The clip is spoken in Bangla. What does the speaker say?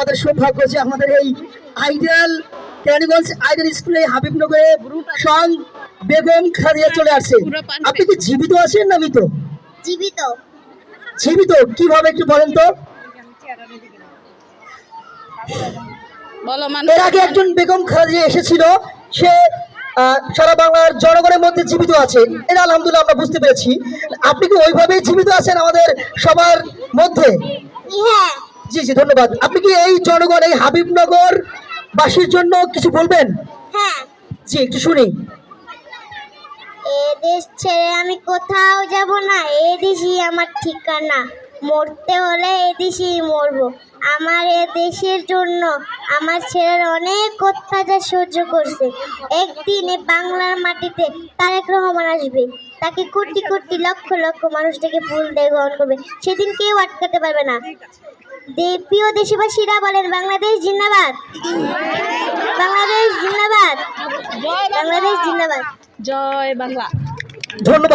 আমাদের সৌভাগ্য যে আমাদের এই আইডিয়াল কেরানীগঞ্জ আইডিয়াল স্কুলে হাবিবনগরে সং বেগম খাদিজা চলে আসছে। আপনি কি জীবিত আছেন না মৃত? জীবিত। জীবিত কিভাবে একটু বলেন তো? এর আগে একজন বেগম খাদিজা এসেছিল, সে সারা বাংলার জনগণের মধ্যে জীবিত আছে, এটা আলহামদুলিল্লাহ আমরা বুঝতে পেরেছি। আপনি কি ওইভাবেই জীবিত আছেন আমাদের সবার মধ্যে? হ্যাঁ। জি জি, ধন্যবাদ। আপনি কি এই জনগণ, এই হাবিবনগর বাসীর জন্য কিছু বলবেন? হ্যাঁ। জি, একটু শুনি। এ দেশ ছেড়ে আমি কোথাও যাব না, এ দেশই আমার ঠিকানা। মরতে হলে এ দেশেই মরবো। আমার এ দেশের জন্য আমার ছেলের অনেক অত্যাচার সহ্য করছে। একদিন এ বাংলার মাটিতে তারেক রহমান আসবে, তাকে কোটি কোটি লক্ষ লক্ষ মানুষ থেকে ফুল দিয়ে গ্রহণ করবে, সেদিন কেউ আটকাতে পারবে না। প্রিয় দেশবাসীরা বলেন বাংলাদেশ জিন্দাবাদ, বাংলাদেশ জিন্দাবাদ, বাংলাদেশ জিন্দাবাদ, জয় বাংলা। ধন্যবাদ।